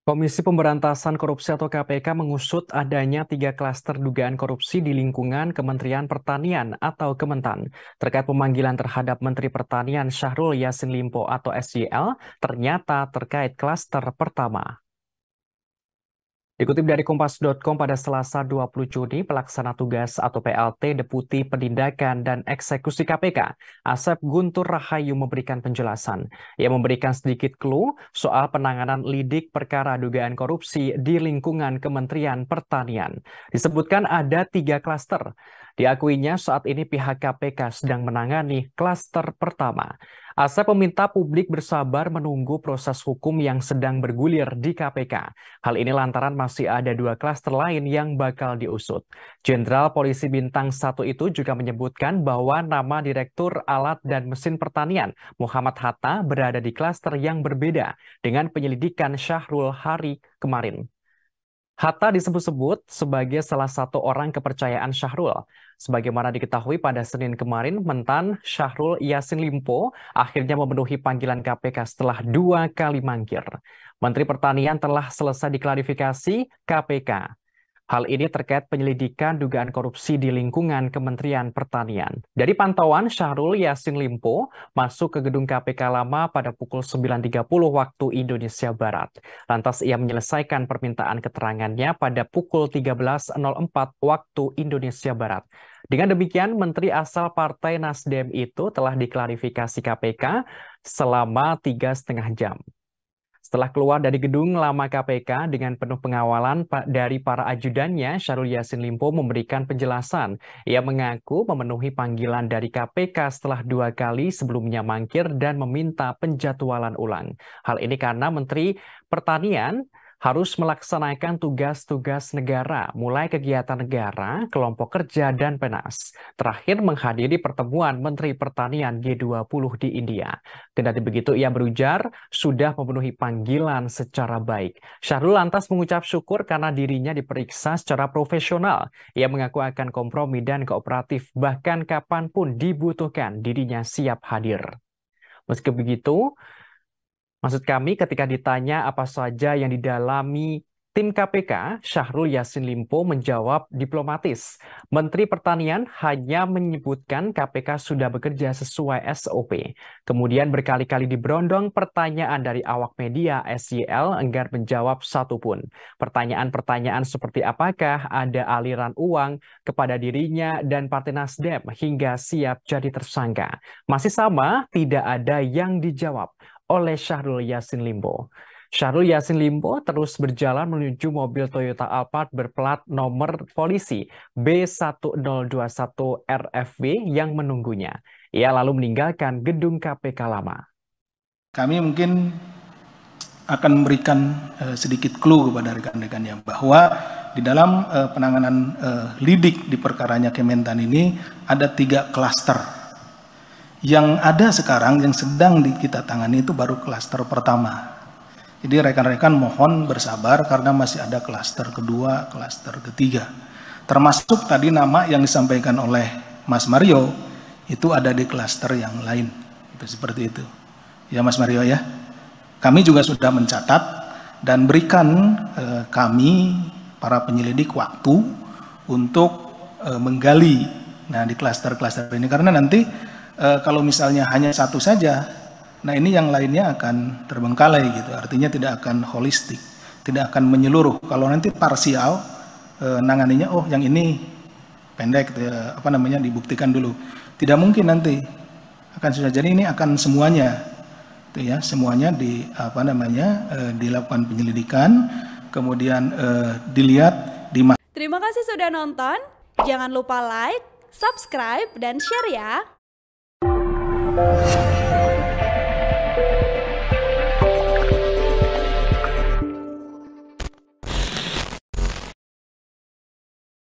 Komisi Pemberantasan Korupsi atau KPK mengusut adanya 3 klaster dugaan korupsi di lingkungan Kementerian Pertanian atau Kementan. Terkait pemanggilan terhadap Menteri Pertanian Syahrul Yassin Limpo atau SYL, ternyata terkait klaster pertama. Dikutip dari Kompas.com pada Selasa 20 Juni, pelaksana tugas atau PLT Deputi Penindakan dan Eksekusi KPK, Asep Guntur Rahayu memberikan penjelasan. Ia memberikan sedikit clue soal penanganan lidik perkara dugaan korupsi di lingkungan Kementerian Pertanian. Disebutkan ada 3 klaster. Diakuinya saat ini pihak KPK sedang menangani klaster pertama. Asep meminta publik bersabar menunggu proses hukum yang sedang bergulir di KPK. Hal ini lantaran masih ada 2 klaster lain yang bakal diusut. Jenderal Polisi Bintang 1 itu juga menyebutkan bahwa nama Direktur Alat dan Mesin Pertanian Muhammad Hatta berada di klaster yang berbeda dengan penyelidikan Syahrul hari kemarin. Hatta disebut-sebut sebagai salah satu orang kepercayaan Syahrul. Sebagaimana diketahui pada Senin kemarin, mentan Syahrul Yassin Limpo akhirnya memenuhi panggilan KPK setelah 2 kali mangkir. Menteri Pertanian telah selesai diklarifikasi KPK. Hal ini terkait penyelidikan dugaan korupsi di lingkungan Kementerian Pertanian. Dari pantauan, Syahrul Yassin Limpo masuk ke gedung KPK lama pada pukul 9.30 waktu Indonesia Barat. Lantas ia menyelesaikan permintaan keterangannya pada pukul 13.04 waktu Indonesia Barat. Dengan demikian, Menteri asal Partai Nasdem itu telah diklarifikasi KPK selama 3,5 jam. Setelah keluar dari gedung lama KPK dengan penuh pengawalan dari para ajudannya, Syahrul Yassin Limpo memberikan penjelasan. Ia mengaku memenuhi panggilan dari KPK setelah 2 kali sebelumnya mangkir dan meminta penjadwalan ulang. Hal ini karena Menteri Pertanian harus melaksanakan tugas-tugas negara, mulai kegiatan negara, kelompok kerja, dan PENAS. Terakhir menghadiri pertemuan Menteri Pertanian G20 di India. Kendati begitu, ia berujar sudah memenuhi panggilan secara baik. Syahrul lantas mengucap syukur karena dirinya diperiksa secara profesional. Ia mengaku akan kompromi dan kooperatif, bahkan kapanpun dibutuhkan dirinya siap hadir. Meski begitu, maksud kami ketika ditanya apa saja yang didalami tim KPK, Syahrul Yassin Limpo menjawab diplomatis. Menteri Pertanian hanya menyebutkan KPK sudah bekerja sesuai SOP. Kemudian berkali-kali diberondong pertanyaan dari awak media SYL enggan menjawab satupun. Pertanyaan-pertanyaan seperti apakah ada aliran uang kepada dirinya dan Partai Nasdem hingga siap jadi tersangka. Masih sama, tidak ada yang dijawab oleh Syahrul Yassin Limpo. Syahrul Yassin Limpo terus berjalan menuju mobil Toyota Alphard berplat nomor polisi B1021 RFW yang menunggunya. Ia lalu meninggalkan gedung KPK lama. Kami mungkin akan memberikan sedikit clue kepada rekan-rekannya bahwa di dalam penanganan lidik di perkaranya Kementan ini ada 3 klaster. Yang ada sekarang yang sedang kita tangani itu baru klaster pertama. Jadi rekan-rekan mohon bersabar karena masih ada klaster kedua, klaster ketiga. Termasuk tadi nama yang disampaikan oleh Mas Mario itu ada di klaster yang lain. Itu seperti itu. Ya Mas Mario ya. Kami juga sudah mencatat dan berikan kami para penyelidik waktu untuk menggali di klaster-klaster ini karena nanti kalau misalnya hanya satu saja, nah ini yang lainnya akan terbengkalai gitu. Artinya tidak akan holistik, tidak akan menyeluruh. Kalau nanti parsial nanganinya, oh yang ini pendek, dibuktikan dulu. Tidak mungkin nanti akan susah. Jadi ini akan semuanya, semuanya dilakukan penyelidikan, kemudian dilihat di. Terima kasih sudah nonton. Jangan lupa like, subscribe, dan share ya.